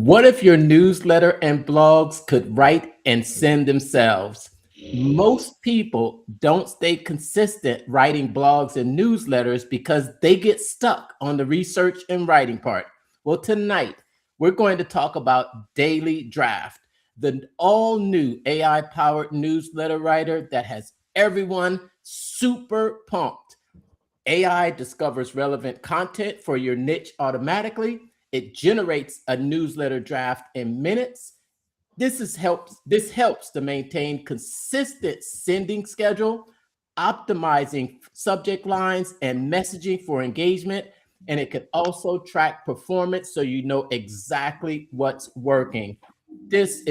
What if your newsletter and blogs could write and send themselves? Most people don't stay consistent writing blogs and newsletters because they get stuck on the research and writing part. Well, tonight we're going to talk about Daily Draft, the all new AI powered newsletter writer that has everyone super pumped. AI discovers relevant content for your niche automatically. It generates a newsletter draft in minutes. This helps to maintain consistent sending schedule, optimizing subject lines and messaging for engagement, and it can also track performance so you know exactly what's working. This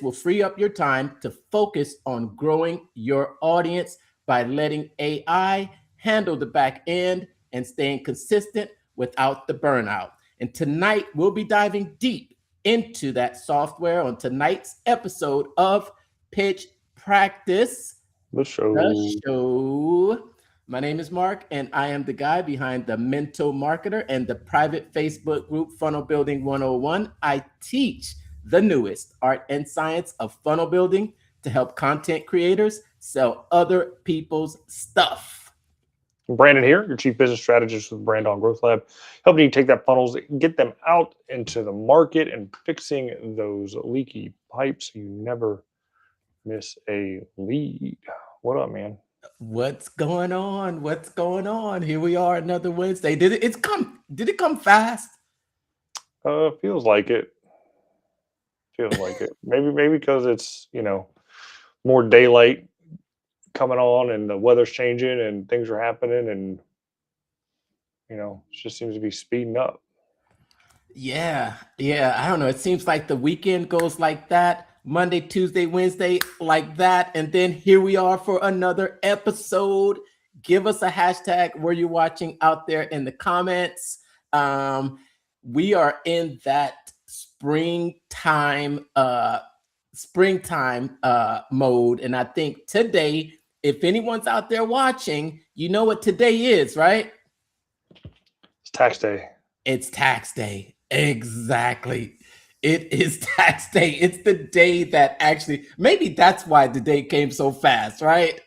will free up your time to focus on growing your audience by letting AI handle the back end and staying consistent without the burnout. And tonight we'll be diving deep into that software on tonight's episode of Pitch Practice, The the show. show. My name is Mark, and I am the guy behind the Mental Marketer and the private Facebook group Funnel Building 101. I teach the newest art and science of funnel building to help content creators sell other people's stuff. Brandon here, your chief business strategist with Brand on Growth Lab, helping you take that funnels, get them out into the market, and fixing those leaky pipes so you never miss a lead. What up, man? What's going on? What's going on? Here we are, another Wednesday. Did it come fast? Feels like it. Feels like it. Maybe because it's more daylight coming on and the weather's changing and things are happening and it just seems to be speeding up. Yeah, yeah. I don't know. It seems like the weekend goes like that. Monday, Tuesday, Wednesday, like that. And then here we are for another episode. Give us a hashtag where you're watching out there in the comments. We are in that springtime mode. And I think today, if anyone's out there watching, you know what today is, right? It's tax day. It's tax day. Exactly. It is tax day. It's the day that actually, maybe that's why the day came so fast, right?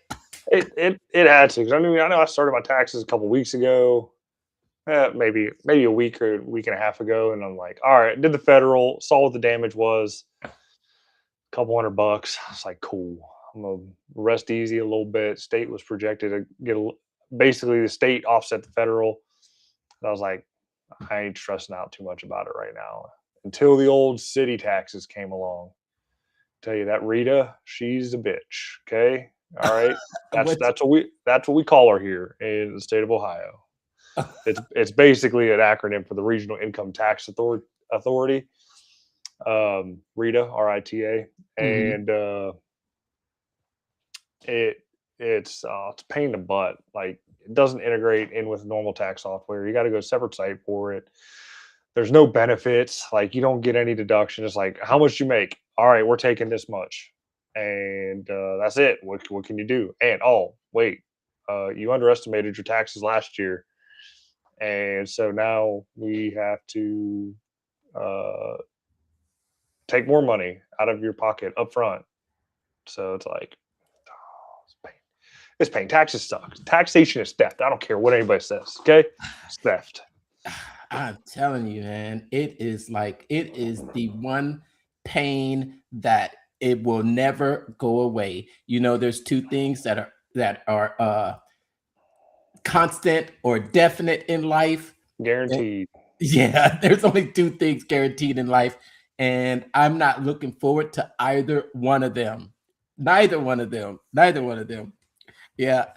It had to. 'Cause I know I started my taxes a couple weeks ago, maybe a week or a week and a half ago, and I'm like, all right, did the federal, saw what the damage was, a couple $100. It's like cool. I'm gonna rest easy a little bit. State was projected to basically the state offset the federal. And I was like, I ain't stressing out too much about it right now until the old city taxes came along. Tell you that Rita, she's a bitch. Okay, all right. That's What's that's what we call her here in the state of Ohio. It's basically an acronym for the Regional Income Tax Authority. RITA, RITA, Mhm. and it it's a pain in the butt. Like it doesn't integrate in with normal tax software. You got to go separate site for it. There's no benefits. Like you don't get any deduction. It's like how much you make. All right, we're taking this much, and that's it. What can you do? And oh wait, you underestimated your taxes last year, and so now we have to uh, take more money out of your pocket up front. So it's like it's paying taxes sucks. Taxation is theft. I don't care what anybody says. Okay, it's theft. I'm telling you, man, it is the one pain that it will never go away. There's two things that are constant or definite in life. And Guaranteed. yeah, there's only two things guaranteed in life, and I'm not looking forward to either one of them. Neither one of them. Neither one of them. Yeah.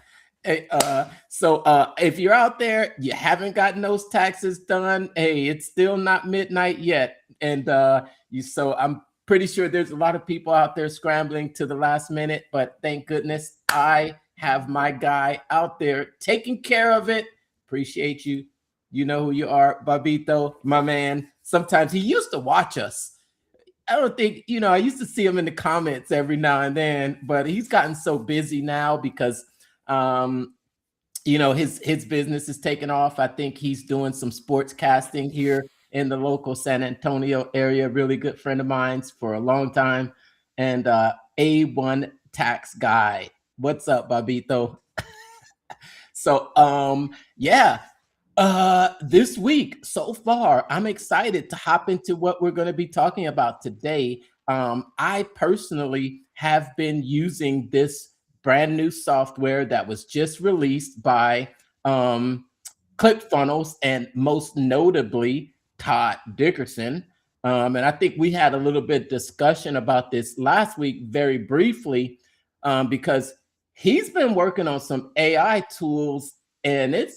So if you're out there, you haven't gotten those taxes done. Hey, it's still not midnight yet, and I'm pretty sure there's a lot of people out there scrambling to the last minute. But thank goodness I have my guy out there taking care of it. Appreciate you. You know who you are, Babito, my man. Sometimes he used to watch us. I don't think, I used to see him in the comments every now and then, but he's gotten so busy now because um his business is taking off. I think he's doing some sports casting here in the local San Antonio area, really good friend of mine's for a long time, and A1 tax guy. What's up, Babito? So yeah, this week so far, I'm excited to hop into what we're going to be talking about today. I personally have been using this brand new software that was just released by um, ClickFunnels, and most notably Todd Dickerson. And I think we had a little bit discussion about this last week, very briefly, because he's been working on some AI tools, and it,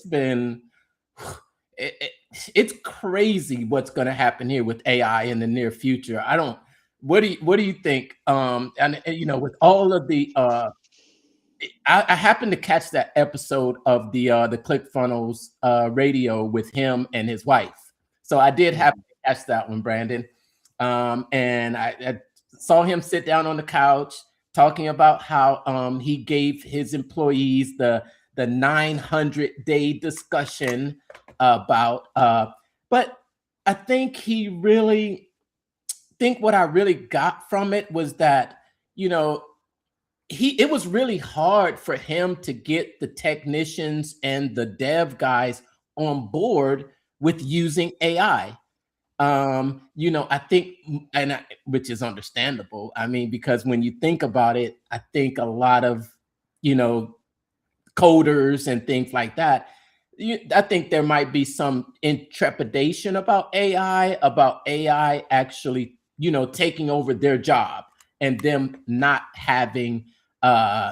it, it's crazy what's going to happen here with AI in the near future. I don't. What do you think? And with all of the I happened to catch that episode of the ClickFunnels radio with him and his wife. So I did happen to catch that one, Brandon. And I saw him sit down on the couch talking about how he gave his employees the 900-day discussion about. But I think what I really got from it was that you know it was really hard for him to get the technicians and the dev guys on board with using AI. I think, which is understandable. I mean, because when you think about it, I think a lot of you know coders and things like that. I think there might be some intrepidation about AI actually, taking over their job and them not having, uh,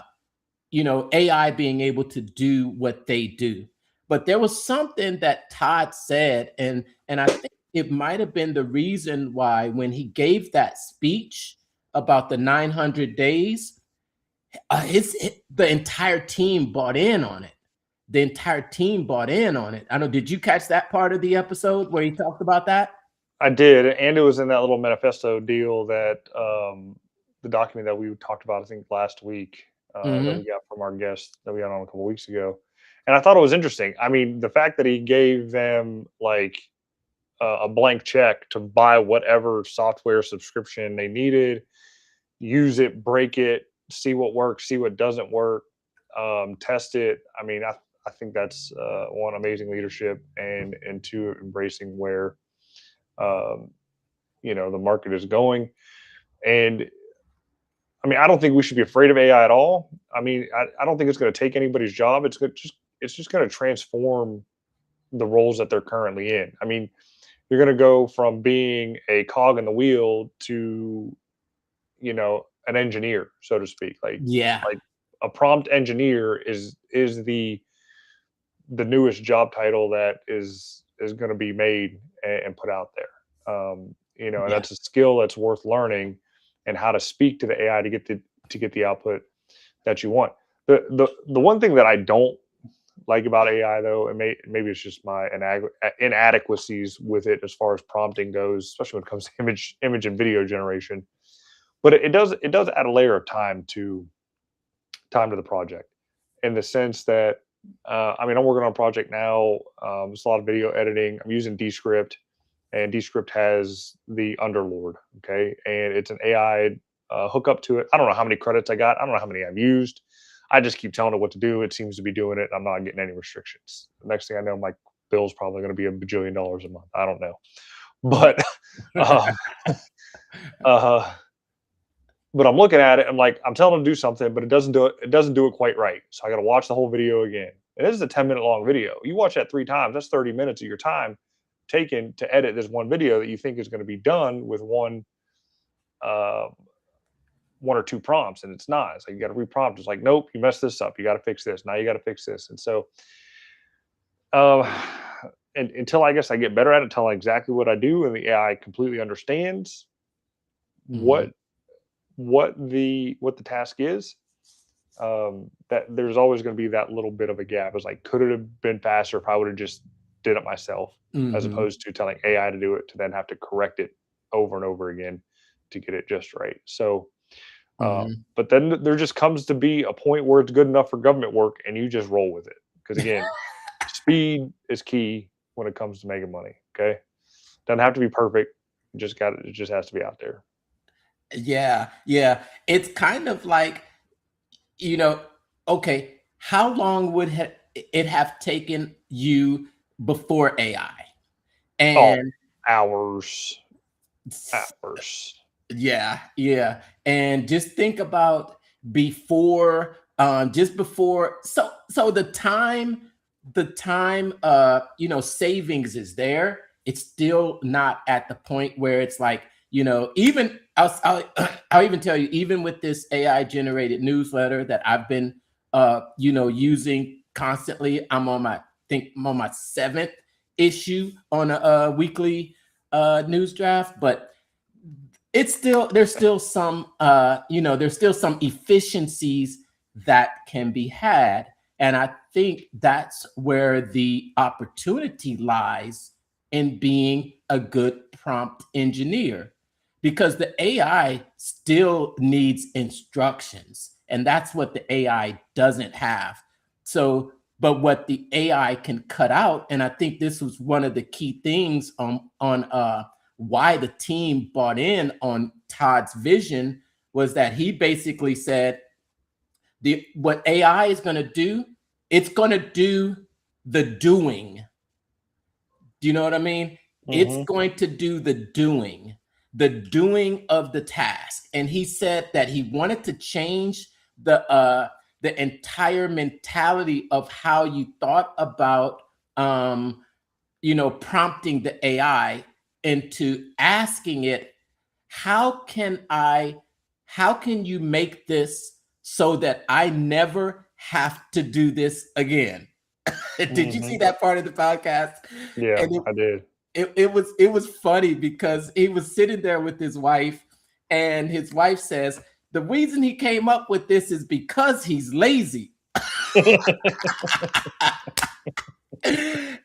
AI being able to do what they do. But there was something that Todd said, and I think it might have been the reason why when he gave that speech about the 900 days, the entire team bought in on it. The entire team bought in on it. I know. Did you catch that part of the episode where he talked about that? I did, and it was in that little manifesto deal that the document that we talked about, I think last week, that we Hmm. got from our guest that we had on a couple weeks ago. And I thought it was interesting. I mean, the fact that he gave them like a blank check to buy whatever software subscription they needed, use it, break it, see what works, see what doesn't work, test it. I mean, I think that's one, amazing leadership, and two, embracing where um, the market is going. And I mean, I don't think we should be afraid of AI at all. I mean, I don't think it's going to take anybody's job. It's just going to transform the roles that they're currently in. I mean, you're going to go from being a cog in the wheel to an engineer, so to speak. Yeah. Like a prompt engineer is the newest job title that is going to be made and put out there. And Yeah. that's a skill that's worth learning, and how to speak to the AI to get the output that you want. The one thing that I don't like about AI, though, and maybe it's just my inadequacies with it as far as prompting goes, especially when it comes to image and video generation. But it does add a layer of time to the project, in the sense that I mean, I'm working on a project now. It's a lot of video editing. I'm using Descript, and Descript has the Underlord. Okay, and it's an AI hookup to it. I don't know how many credits I got. I don't know how many I've used. I just keep telling it what to do. It seems to be doing it. I'm not getting any restrictions. The next thing I know, my bill's probably going to be $1 bajillion a month. I don't know, but um, uh, but I'm looking at it. I'm like, I'm telling it to do something, but it doesn't do it. It doesn't do it quite right. So I got to watch the whole video again. And this is a 10-minute long video. You watch that 3 times, that's 30 minutes of your time taken to edit this one video that you think is going to be done with uh, one or two prompts, and it's not. It's like you got to reprompt. It's like, nope, you messed this up. You got to fix this. Now you got to fix this. And so, uh, and until I guess I get better at it, tell exactly what I do, and the AI completely understands Hmm. what what the task is, that there's always going to be that little bit of a gap. It's like, could it have been faster if I would have just did it myself, as Hmm. opposed to telling AI to do it, to then have to correct it over and over again to get it just right. So, Hmm. but then there just comes to be a point where it's good enough for government work, and you just roll with it. Because again, speed is key when it comes to making money. Okay. Doesn't have to be perfect. It just has to be out there. Yeah, yeah. It's kind of like, you know, okay, how long would it have taken you before AI? Oh, And hours, hours. yeah, yeah. And just think about before, just before, so the time savings is there. It's still not at the point where it's like, even I'll even tell you, even with this AI generated newsletter that I've been using constantly. I'm on my seventh issue on a weekly news draft, but there's still some efficiencies that can be had, and I think that's where the opportunity lies in being a good prompt engineer, because the AI still needs instructions, and that's what the AI doesn't have. So but what the AI can cut out, and I think this was one of the key things on why the team bought in on Todd's vision, was that he basically said the what AI is going to do, it's going to do the doing. Do you know what I mean? It's Hmm. going to do the doing of the task. And he said that he wanted to change the entire mentality of how you thought about prompting the AI into asking it, how can I, how can you make this so that I never have to do this again? Did you see Hmm. that part of the podcast? Yeah, And I did. it was funny because he was sitting there with his wife, and his wife says the reason he came up with this is because he's lazy.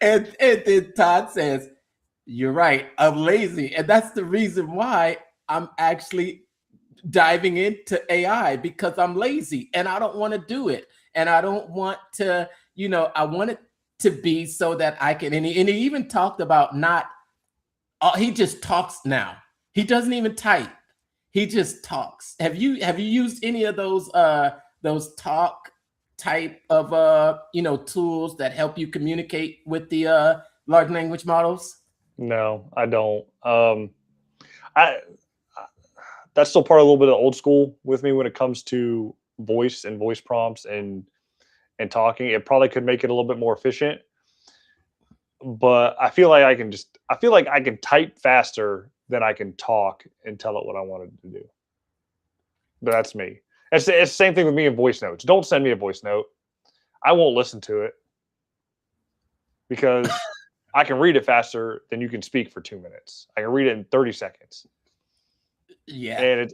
And then Todd says, "You're right, I'm lazy, and that's the reason why I'm actually diving into AI, because I'm lazy and I don't want to do it. And I don't want to, I want it to be so that I can." And he even talked about not, he just talks now. He doesn't even type. He just talks. Have you used any of those talk type of tools that help you communicate with the large language models? No, I don't. I That's still part of a little bit of old school with me when it comes to voice and voice prompts and talking. It probably could make it a little bit more efficient, but I feel like I can type faster than I can talk and tell it what I wanted to do. But that's me. It's the same thing with me in voice notes. Don't send me a voice note. I won't listen to it because I can read it faster than you can speak for 2 minutes. I can read it in 30 seconds, Yeah. and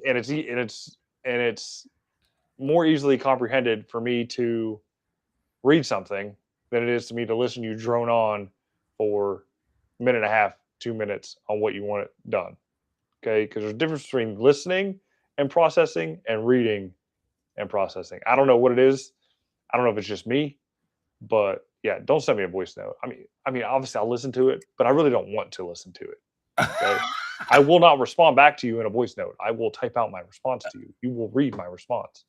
it's more easily comprehended for me to read something than it is to me to listen to you drone on for a minute and a half, 2 minutes on what you want it done. Okay, because there's a difference between listening and processing and reading and processing. I don't know what it is. I don't know if it's just me, but yeah, don't send me a voice note. I mean, obviously I'll listen to it, but I really don't want to listen to it. Okay. I will not respond back to you in a voice note. I will type out my response to you. You will read my response.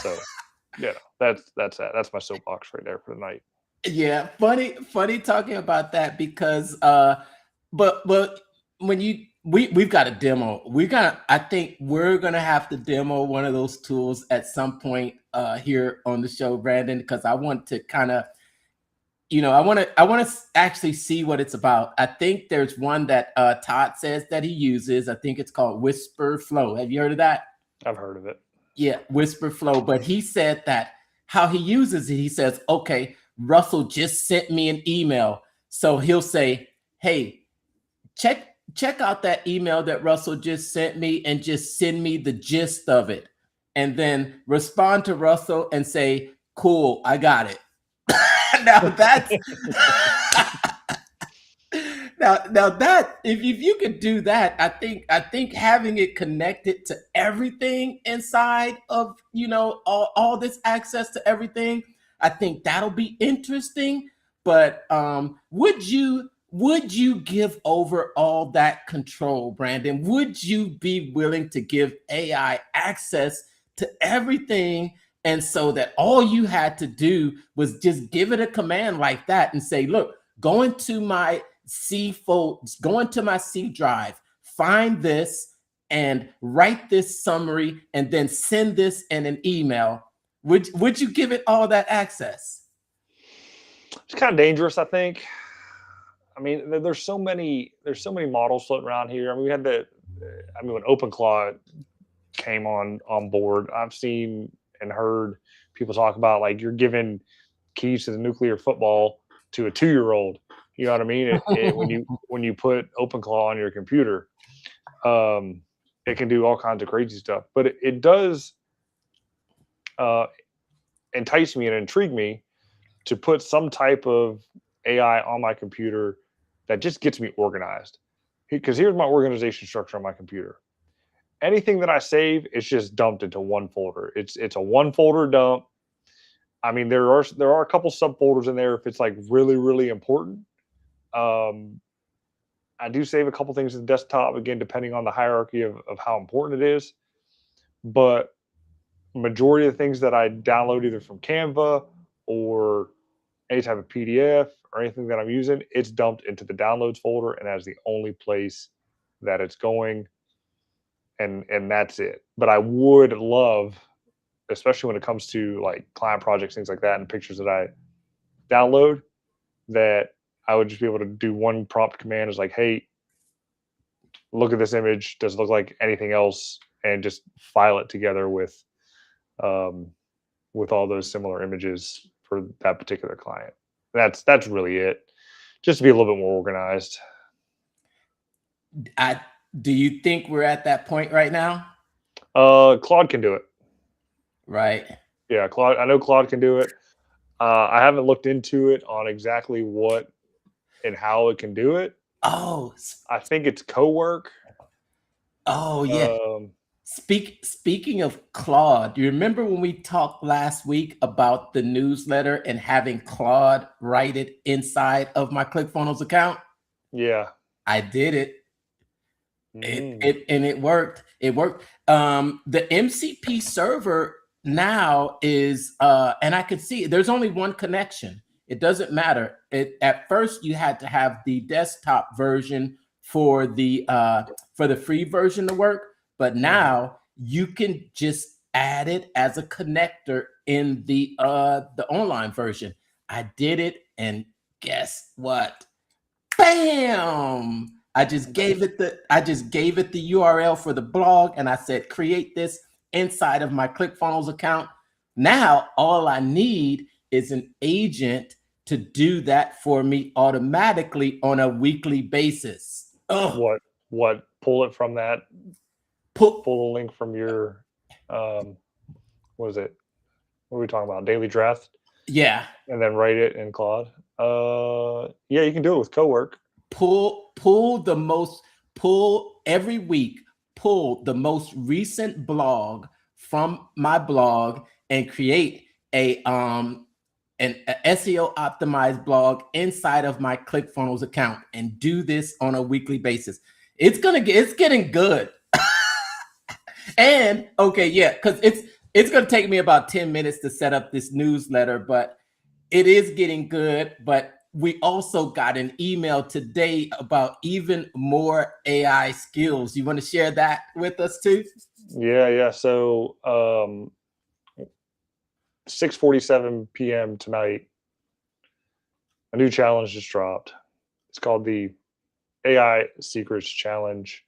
So, yeah, that's my soapbox right there for the night. Yeah, funny talking about that, because but when we've got a demo. I think we're gonna have to demo one of those tools at some point here on the show, Brandon, because I want to kind of, I want to actually see what it's about. I think there's one that Todd says that he uses. I think it's called Whisper Flow. Have you heard of that? I've heard of it. Yeah, Whisper Flow. But he said that how he uses it, he says, okay, Russell just sent me an email. So he'll say, hey, check out that email that Russell just sent me and just send me the gist of it. And then respond to Russell and say, cool, I got it. Now that's now that if you could do that, I think having it connected to everything inside of, all this access to everything, I think that'll be interesting. But would you give over all that control, Brandon? Would you be willing to give AI access to everything? And so that all you had to do was just give it a command like that and say, look, go into my go into my C drive, find this and write this summary and then send this in an email. Would you give it all that access? It's kind of dangerous, I think. I mean, there's so many models floating around here. I mean, when OpenClaw came on board, I've seen and heard people talk about like you're giving keys to the nuclear football to a 2-year-old. You know what I mean? When you put OpenClaw on your computer, it can do all kinds of crazy stuff. But it does entice me and intrigue me to put some type of AI on my computer that just gets me organized. Because here's my organization structure on my computer. Anything that I save is just dumped into one folder. It's a one folder dump. I mean, there are a couple subfolders in there if it's like really, really important. I do save a couple things to the desktop, again, depending on the hierarchy of how important it is. But majority of the things that I download either from Canva or any type of PDF or anything that I'm using, it's dumped into the downloads folder, and that's the only place that it's going. And that's it. But I would love, especially when it comes to like client projects, things like that, and pictures that I download, that I would just be able to do one prompt command is like, hey, look at this image. Does it look like anything else? And just file it together with all those similar images for that particular client. That's really it. Just to be a little bit more organized. Do you think we're at that point right now? Claude can do it. Right. Yeah, Claude. I know Claude can do it. I haven't looked into it on exactly what and how it can do it. Oh, I think it's co-work. Oh yeah. Speaking of Claude, you remember when we talked last week about the newsletter and having Claude write it inside of my ClickFunnels account? Yeah, I did it. It worked. It worked. The MCP server now is, and I could see there's only one connection. It doesn't matter. At first you had to have the desktop version for the free version to work, but now you can just add it as a connector in the online version. I did it, and guess what? Bam! I just gave it the URL for the blog, and I said, create this inside of my ClickFunnels account. Now, all I need is an agent to do that for me automatically on a weekly basis. Ugh. What? Pull it from that. Pull the link from your, what is it? What are we talking about? Daily Draft? Yeah. And then write it in Claude. Yeah, you can do it with co-work. Pull every week, pull the most recent blog from my blog and create an SEO optimized blog inside of my ClickFunnels account and do this on a weekly basis. It's getting good. And okay, yeah, because it's gonna take me about 10 minutes to set up this newsletter, but it is getting good. But we also got an email today about even more AI skills. You want to share that with us too? Yeah. So 6:47 p.m. tonight, a new challenge just dropped. It's called the AI Secrets Challenge.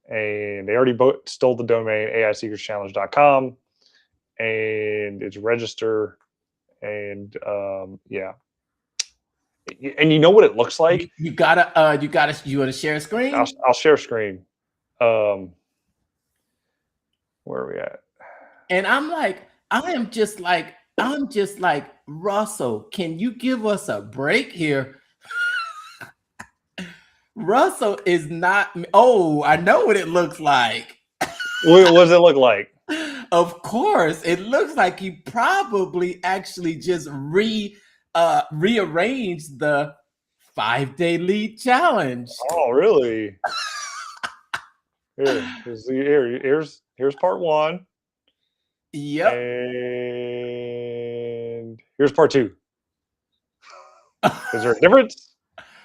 And they already stole the domain AISecretsChallenge.com, and it's register. And yeah. And you know what it looks like? You want to share a screen? I'll share a screen. Where are we at? And I'm just like, Russell, can you give us a break here? Russell is not. Oh, I know what it looks like. What does it look like? Of course, it looks like he probably actually just rearranged the 5-day lead challenge. Oh, really? Here's part one, Yep. and here's part two. Is there a difference?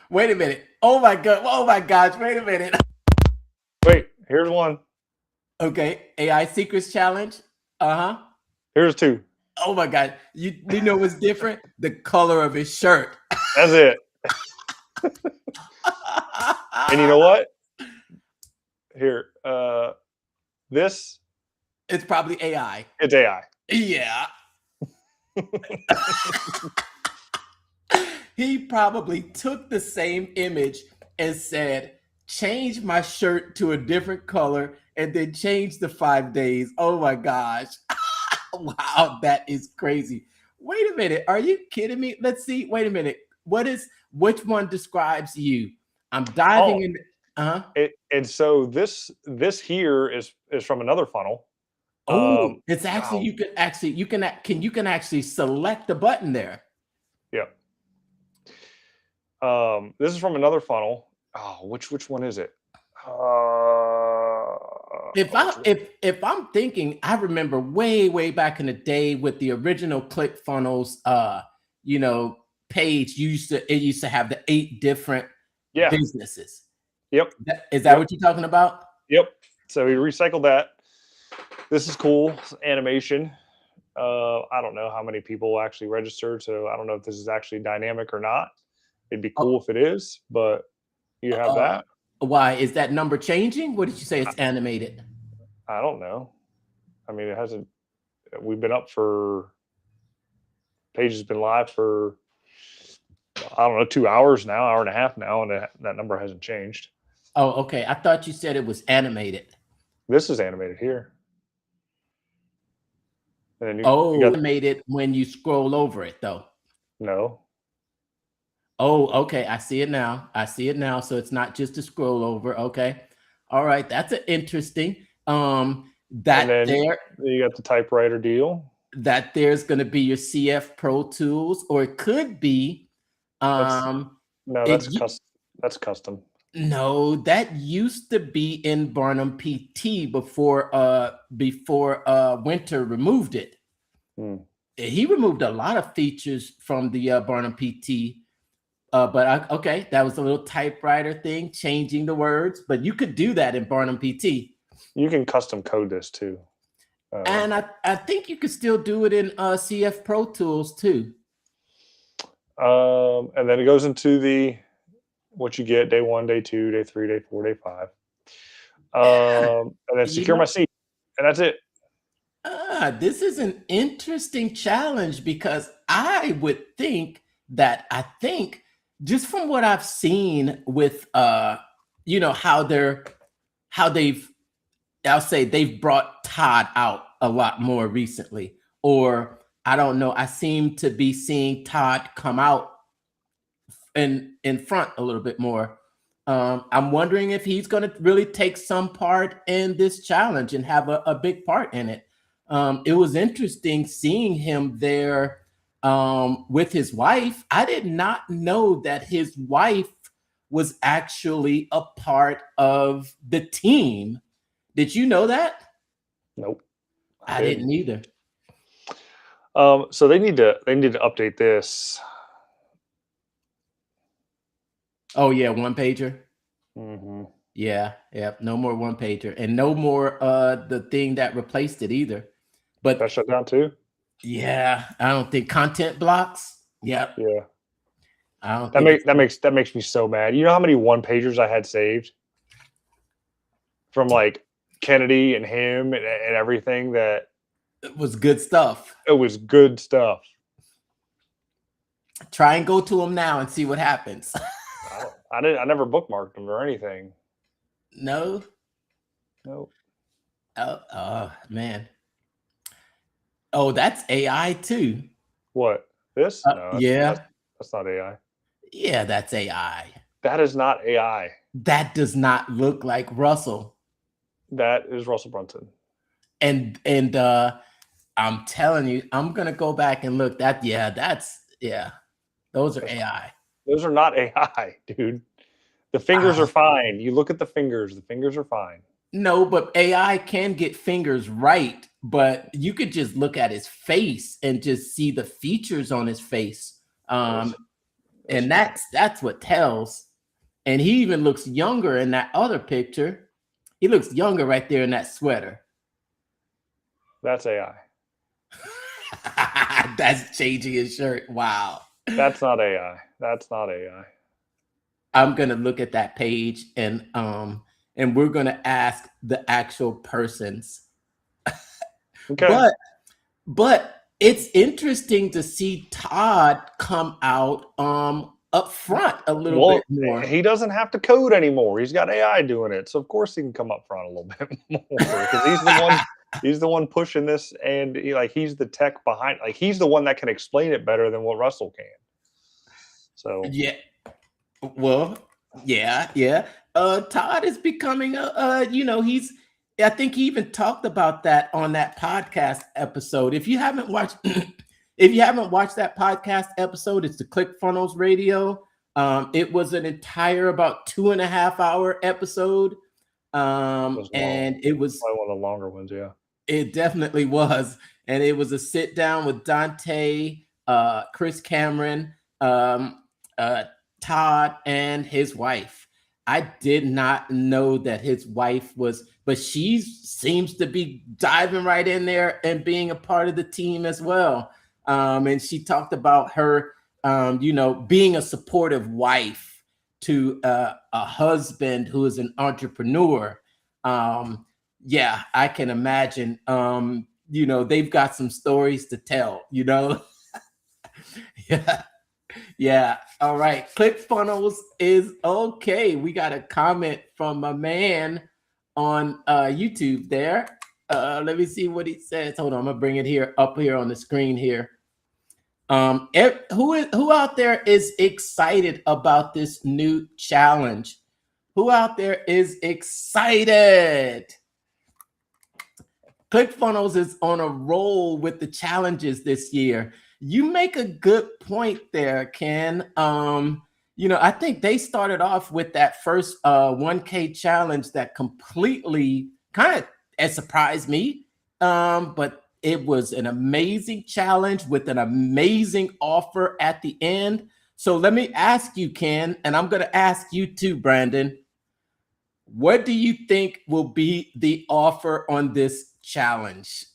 Wait a minute. Oh my god. Oh my gosh. Wait a minute. Wait, here's one. Okay. AI secrets challenge. Uh-huh. Here's two. Oh my god. You know what's different? The color of his shirt. That's it. And you know what? Here, this It's probably AI. it's AI. Yeah. He probably took the same image and said, change my shirt to a different color and then change the 5 days. Oh my gosh. Wow, that is crazy. Wait a minute. Are you kidding me? Let's see. Wait a minute. Which one describes you? I'm diving Oh, in. Uh-huh. and so this here is from another funnel. Oh, it's actually Oh, you can actually select the button there. yeah. This is from another funnel. Oh, which one is it? If I if I'm thinking, I remember way back in the day with the original ClickFunnels page, it used to have the 8 different Yeah. businesses. Yep. Is that Yep. what you're talking about? Yep. So we recycled that. This is cool. It's animation. I don't know how many people actually registered, so I don't know if this is actually dynamic or not. It'd be Oh, cool if it is, but you have that. why is that number changing? What did you say? It's animated. I don't know. I mean, it hasn't. We've been up for. Page has been live for. I don't know, 2 hours now, hour and a half now, and that number hasn't changed. Oh, okay. I thought you said it was animated. This is animated here. And then you got Animated when you scroll over it, though. no. Oh, okay. I see it now. I see it now. So it's not just a scroll over. Okay. All right. That's an interesting. And That then there you got the typewriter deal. that there's going to be your CF Pro Tools, or it could be That's no, it that's custom. no, that used to be in Barnum PT before Winter removed it. Hmm. He removed a lot of features from the Barnum PT. Okay, that was a little typewriter thing, changing the words, but you could do that in Barnum PT. You can custom code this too. And I think you could still do it in CF Pro Tools too. And then it goes into the what you get day 1, day 2, day 3, day 4, day 5. And then You secure know, my seat, and that's it. this is an interesting challenge because I would think that just from what I've seen with how I'll say they've brought Todd out a lot more recently, or I don't know. I seem to be seeing Todd come out in front a little bit more. I'm wondering if he's going to really take some part in this challenge and have a big part in it. It was interesting seeing him there with his wife. I did not know that his wife was actually a part of the team. Did you know that? Nope. I didn't either. So they need to update this. Oh yeah, one pager. Mm-hmm. Yeah, no more one pager, and no more the thing that replaced it either. But That shut down too. yeah, I don't think content blocks. Yep. Yeah. I don't That makes me so mad. You know how many one pagers I had saved from like Kennedy and him and everything, that it was good stuff. it was good stuff. Try and go to them now and see what happens. I never bookmarked them or anything. No. Nope. Oh man. Oh, that's AI too. What? This? No, Yeah. that's not AI. Yeah, that's AI. That is not AI. That does not look like Russell. That is Russell Brunson. And I'm telling you, I'm gonna go back and look. Those are AI. Those are not AI, dude. The fingers are fine. You look at the fingers are fine. No, but AI can get fingers right, but you could just look at his face and just see the features on his face. That's And fine. that's what tells. And he even looks younger in that other picture. He looks younger right there in that sweater. That's AI. That's changing his shirt. Wow. That's not AI. That's not AI. I'm gonna look at that page and we're gonna ask the actual persons. Okay. But it's interesting to see Todd come out up front a little Well, bit more. he doesn't have to code anymore. He's got AI doing it, so of course he can come up front a little bit more because he's the one. He's the one pushing this, and he's the tech behind. Like he's the one that can explain it better than what Russell can. So Yeah. Well, yeah. Todd is becoming he's I think he even talked about that on that podcast episode. If you haven't watched that podcast episode, it's the ClickFunnels Radio. It was an entire about 2.5 hour episode. And it was probably one of the longer ones, yeah. It definitely was. And it was a sit down with Dante, Chris Cameron, Todd, and his wife. I did not know that his wife was, but she seems to be diving right in there and being a part of the team as well. And she talked about her, being a supportive wife to a husband who is an entrepreneur. Yeah, I can imagine. They've got some stories to tell, Yeah. Yeah. All right. ClickFunnels is okay. We got a comment from a man on YouTube there. Let me see what he says. Hold on, I'm gonna bring it up here on the screen here. Who out there is excited about this new challenge? Who out there is excited? ClickFunnels is on a roll with the challenges this year. You make a good point there, Ken. I think they started off with that first 1K challenge that completely kind of surprised me. But it was an amazing challenge with an amazing offer at the end. So let me ask you, Ken, and I'm going to ask you too, Brandon. What do you think will be the offer on this challenge?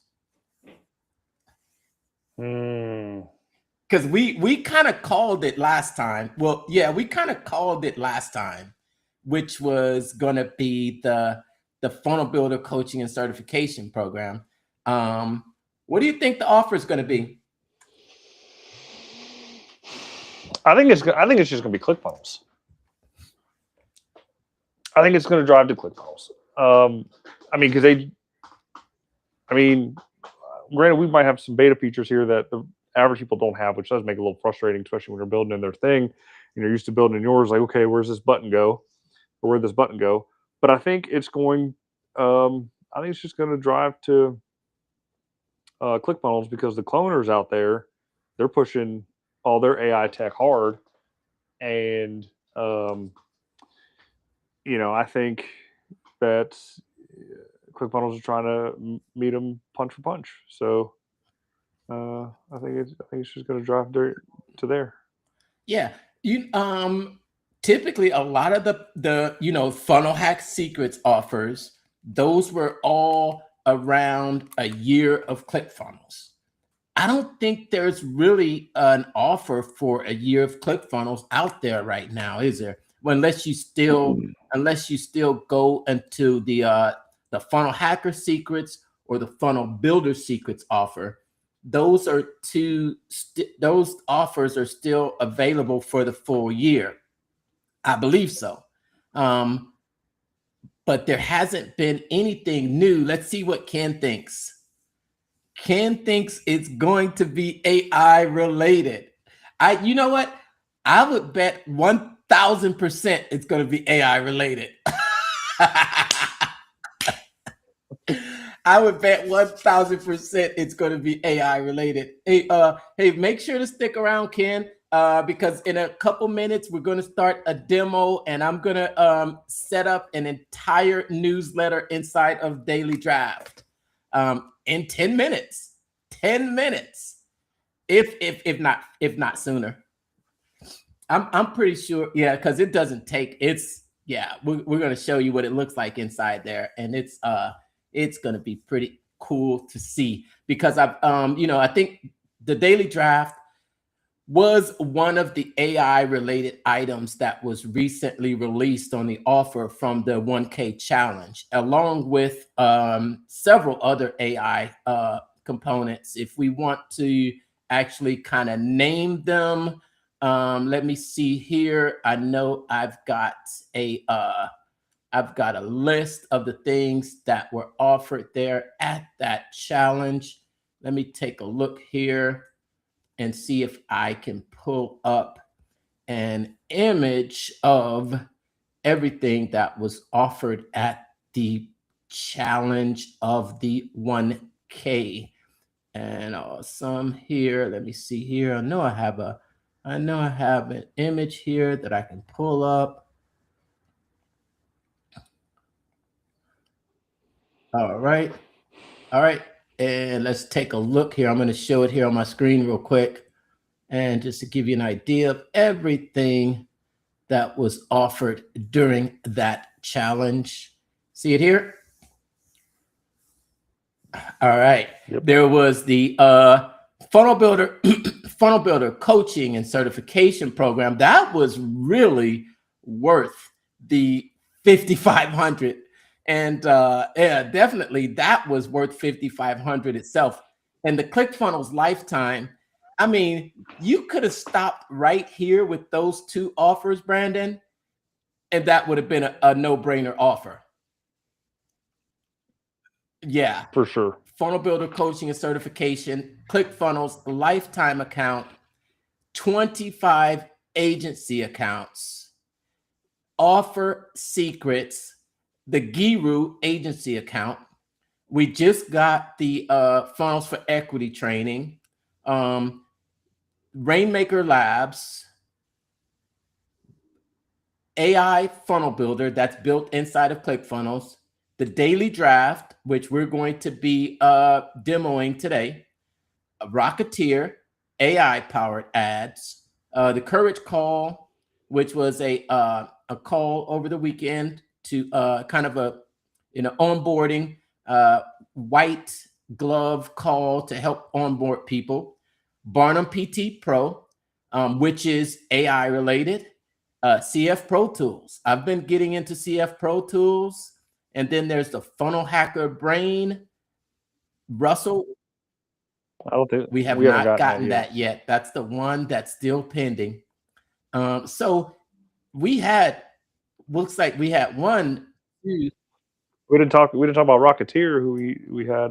Because we kind of called it last time. Well, yeah, we kind of called it last time, which was going to be the funnel builder coaching and certification program. What do you think the offer is going to be? I think it's just going to be ClickFunnels. I think it's going to drive to ClickFunnels. Granted, we might have some beta features here that the average people don't have, which does make it a little frustrating, especially when you're building in their thing and you're used to building in yours. Like, okay, where's this button go, or where'd this button go? But I think it's going. I think it's just going to drive to ClickFunnels because the cloners out there, they're pushing all their AI tech hard, and I think that ClickFunnels is trying to meet them punch for punch. So I think it's just going to drive to there. Yeah, typically a lot of the funnel hack secrets offers, those were all around a year of ClickFunnels. I don't think there's really an offer for a year of ClickFunnels out there right now, is there? Well, unless you still go into the funnel hacker secrets or the funnel builder secrets offer. Those offers are still available for the full year. I believe so. But there hasn't been anything new. Let's see what Ken thinks. Ken thinks it's going to be AI related. You know what? I would bet 1,000% it's going to be AI related. I would bet 1,000% it's going to be AI related. Hey, make sure to stick around, Ken. because in a couple minutes we're going to start a demo, and I'm going to set up an entire newsletter inside of Daily Draft in 10 minutes. 10 minutes, if not sooner. I'm pretty sure, yeah, because it doesn't take. It's yeah, we're going to show you what it looks like inside there, and it's going to be pretty cool to see, because I think the Daily Draft was one of the AI related items that was recently released on the offer from the 1K challenge, along with several other AI components. If we want to actually kind of name them, let me see here. I know I've got a list of the things that were offered there at that challenge. Let me take a look here and see if I can pull up an image of everything that was offered at the challenge of the 1K. And some here, let me see here. I know I have an image here that I can pull up. All right. All right. And let's take a look here. I'm going to show it here on my screen real quick. And just to give you an idea of everything that was offered during that challenge. See it here? All right. Yep. There was the funnel builder funnel builder coaching and certification program. That was really worth the 5,500. And yeah, definitely that was worth 5,500 itself. And the ClickFunnels lifetime, I mean, you could have stopped right here with those two offers, Brandon, and that would have been a no-brainer offer. Yeah. For sure. Funnel builder coaching and certification, ClickFunnels lifetime account, 25 agency accounts, offer secrets, the Guru agency account. We just got the funnels for equity training, Rainmaker Labs, AI funnel builder that's built inside of ClickFunnels, the Daily Draft, which we're going to be demoing today, a Rocketeer, AI powered ads, the Courage Call, which was a call over the weekend to kind of a onboarding white glove call to help onboard people, Barnum PT Pro, which is AI related, CF Pro Tools. I've been getting into CF Pro Tools. And then there's the Funnel Hacker Brain. Russell, I don't think we have haven't not gotten gotten that yet. That's the one that's still pending. So looks like we had one. We didn't talk about Rocketeer, who we had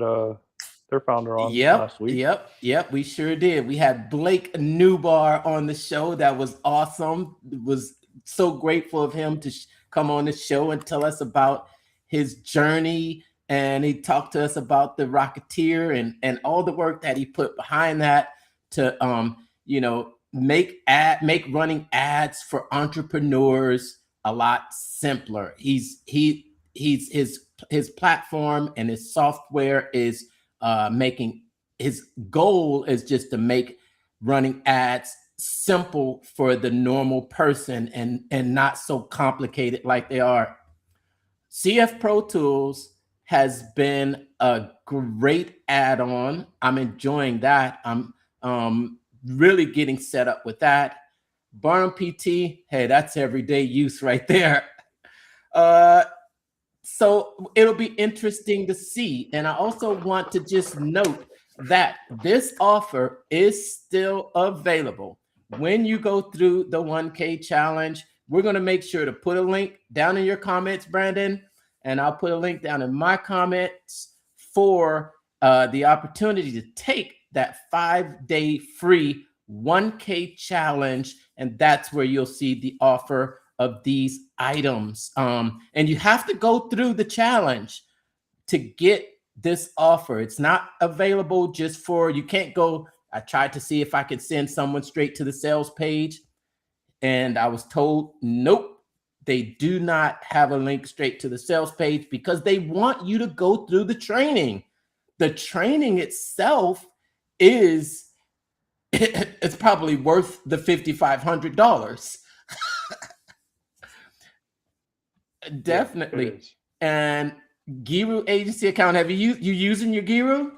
their founder on last week. Yep, we sure did. We had Blake Newbar on the show. That was awesome. It was so grateful of him to come on the show and tell us about his journey, and he talked to us about the Rocketeer and all the work that he put behind that to make running ads for entrepreneurs a lot simpler. His platform and his software is making, his goal is just to make running ads simple for the normal person and not so complicated like they are. CF Pro Tools has been a great add-on. I'm enjoying that. I'm really getting set up with that. Barnum PT, hey, that's everyday use right there. So it'll be interesting to see. And I also want to just note that this offer is still available. When you go through the 1K challenge, we're going to make sure to put a link down in your comments, Brandon, and I'll put a link down in my comments for the opportunity to take that 5-day free 1K challenge. And that's where you'll see the offer of these items. And you have to go through the challenge to get this offer. It's not available just for, you can't go, I tried to see if I could send someone straight to the sales page, and I was told, nope, they do not have a link straight to the sales page because they want you to go through the training. The training itself is it's probably worth the $5,500. Yeah, it Definitely. is. And Giru agency account, have you using your Giru?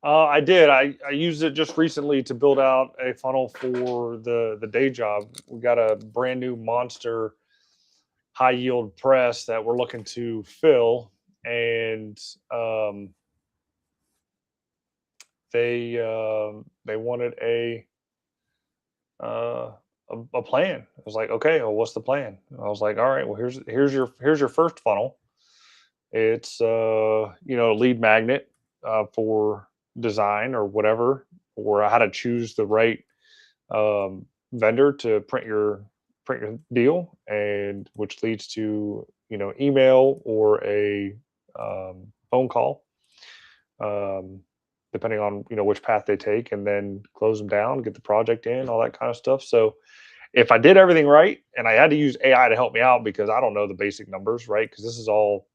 I did. I used it just recently to build out a funnel for the day job. We got a brand new monster high yield press that we're looking to fill, and they wanted uh, a plan. I was like, okay, well, what's the plan? I was like, all right, well, here's your first funnel. It's lead magnet for design or whatever, or how to choose the right vendor to print your deal, and which leads to email or a phone call, um, depending on which path they take, and then close them down, get the project in, all that kind of stuff. So if I did everything right, and I had to use AI to help me out because I don't know the basic numbers, right? Because this is all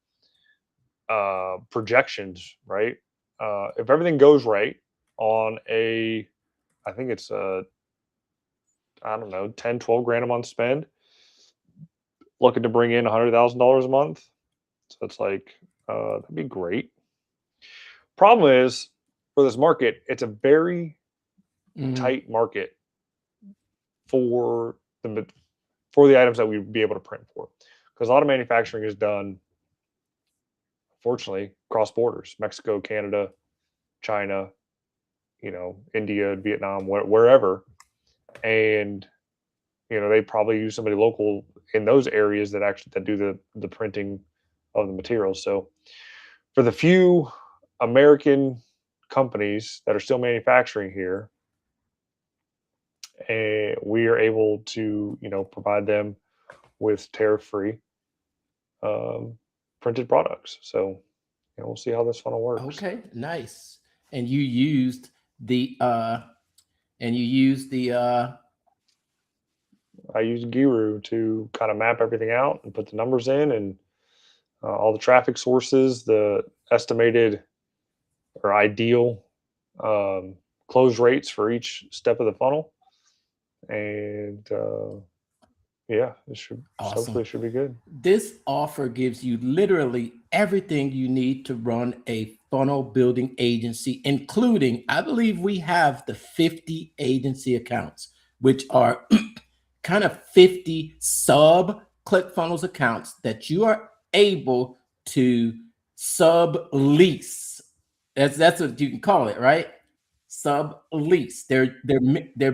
projections, right? If everything goes right on I think it's I don't know, 10, 12 grand a month spend, looking to bring in $100,000 a month. So it's like, that'd be great. Problem is, for this market, it's a very Mhm. tight market for the for the items that we'd be able to print for, because a lot of manufacturing is done, fortunately, cross borders: Mexico, Canada, China, India, Vietnam, wherever. And they probably use somebody local in those areas that actually that do the printing of the materials. So for the few American companies that are still manufacturing here, we are able to provide them with tariff-free um, printed products. So we'll see how this funnel works. Okay, nice. And you used the and you used the I use Giru to kind of map everything out and put the numbers in, and all the traffic sources, the estimated or ideal um, close rates for each step of the funnel, and yeah, it should awesome. hopefully it should be good. This offer gives you literally everything you need to run a funnel building agency, including, I believe we have the 50 agency accounts, which are kind of 50 sub ClickFunnels accounts that you are able to sublease. That's what you can call it, right? Sublease. They're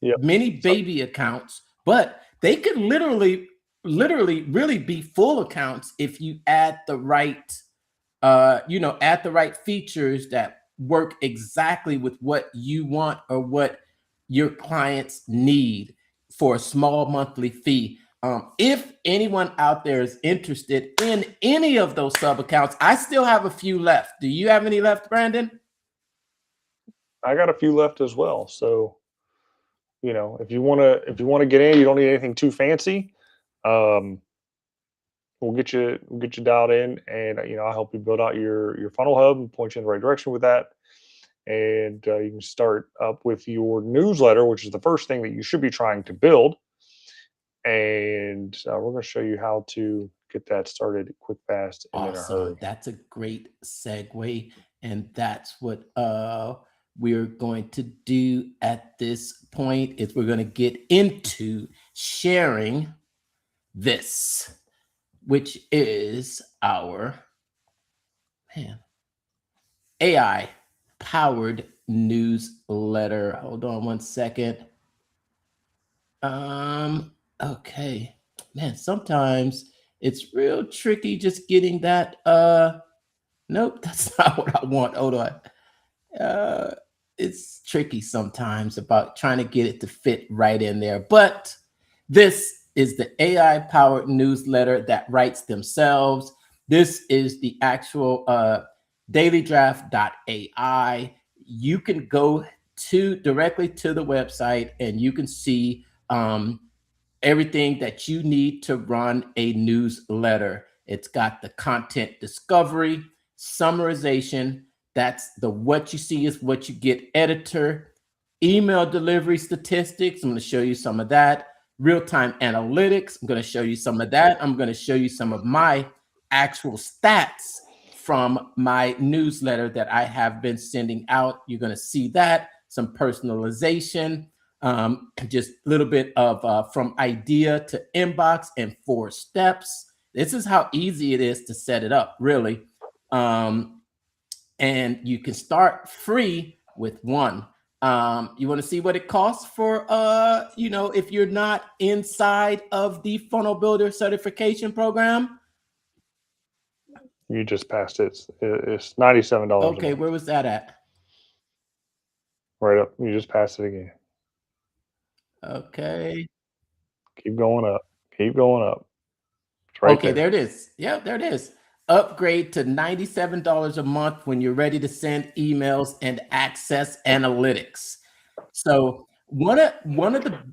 Yep. many So baby accounts, but they could literally really be full accounts if you add the right add the right features that work exactly with what you want or what your clients need for a small monthly fee. If anyone out there is interested in any of those sub accounts, I still have a few left. Do you have any left, Brandon? I got a few left as well. So if you want to get in, you don't need anything too fancy. Um, we'll get you dialed in, and I'll help you build out your funnel hub and point you in the right direction with that. And you can start up with your newsletter, which is the first thing that you should be trying to build. And we're going to show you how to get that started quick, fast, and in a Awesome. hurry. That's a great segue. And that's what we're going to do at this point is we're going to get into sharing this, which is our AI powered newsletter. Hold on one second. Okay. Man, sometimes it's real tricky just getting that nope, that's not what I want. Hold on. Uh, it's tricky sometimes about trying to get it to fit right in there. But this is the AI powered newsletter that writes themselves. This is the actual dailydraft.ai. you can go directly to the website and you can see everything that you need to run a newsletter. It's got the content discovery, summarization. That's the what you see is what you get editor, email delivery statistics. I'm going to show you some of that. Real-time analytics. I'm going to show you some of that. I'm going to show you some of my actual stats from my newsletter that I have been sending out. You're going to see that, some personalization, just a little bit of from idea to inbox in 4 steps. This is how easy it is to set it up, really. And you can start free with one. You want to see what it costs for, if you're not inside of the Funnel Builder certification program? You just passed it. It's $97. Okay, where was that at? Right up. You just passed it again. Okay. Keep going up. Keep going up. It's right Okay, there it is. Yeah, there it is. Upgrade to $97 a month when you're ready to send emails and access analytics. So one of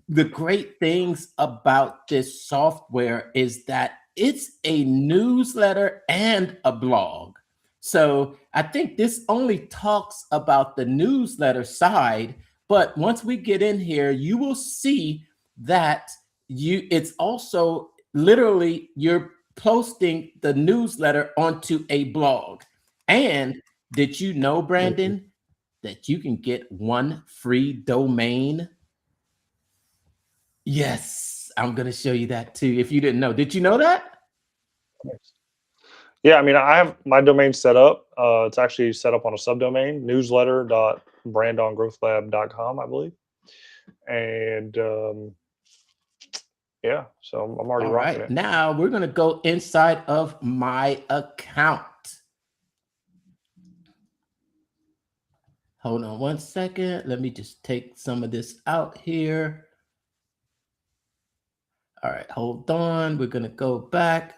the great things about this software is that it's a newsletter and a blog. So I think this only talks about the newsletter side, but once we get in here, you will see that it's also literally you're posting the newsletter onto a blog. And did you know, Brandon, that you can get 1 free domain? Yes, I'm going to show you that too. If you didn't know, did you know that? Yeah, I mean, I have my domain set up. It's actually set up on a subdomain, newsletter.brandongrowthlab.com, I believe. And yeah, so I'm already All rocking right, it. now we're going to go inside of my account. Hold on 1 second. Let me just take some of this out here. All right, hold on. We're going to go back.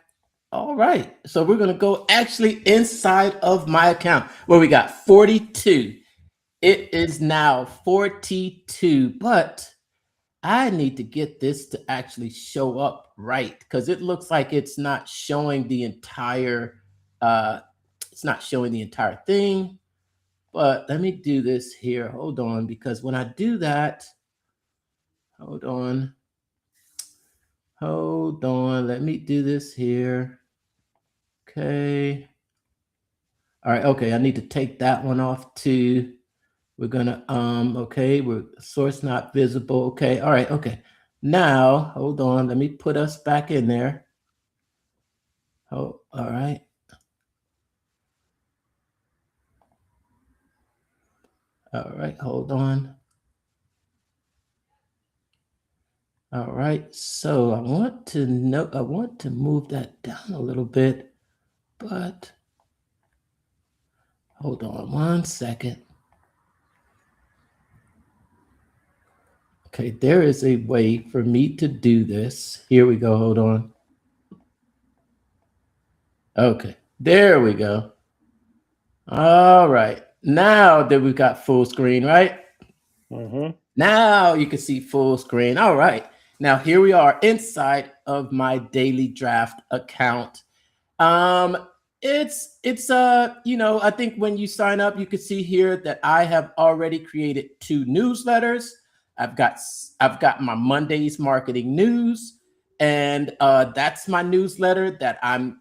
All right, so we're going to go actually inside of my account where we got 42. It is now 42, but I need to get this to actually show up right because it looks like it's not showing the entire thing. But let me do this here. Hold on, because when I do that, hold on, let me do this here. Okay. All right, okay, I need to take that one off too. We're gonna, okay, we're source not visible. Okay, all right, okay. Now, hold on, let me put us back in there. Oh, all right. All right, hold on. All right, so I want to move that down a little bit, but hold on 1 second. Okay, there is a way for me to do this. Here we go, hold on. Okay, there we go. All right, now that we've got full screen, right? Mm-hmm. Now you can see full screen. All right, now here we are inside of my daily draft account. It's I think when you sign up, you can see here that I have already created 2 newsletters. I've got my Mondays marketing news, and that's my newsletter that I'm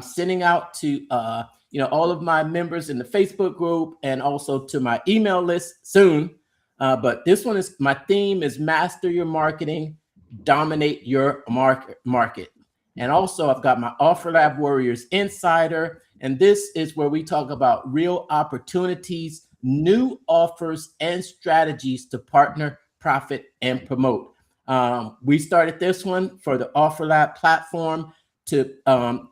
sending out to all of my members in the Facebook group and also to my email list soon. But this one is my theme is master your marketing, dominate your market. And also I've got my Offer Lab Warriors Insider. And this is where we talk about real opportunities, new offers, and strategies to partner, profit, and promote. We started this one for the Offer Lab platform to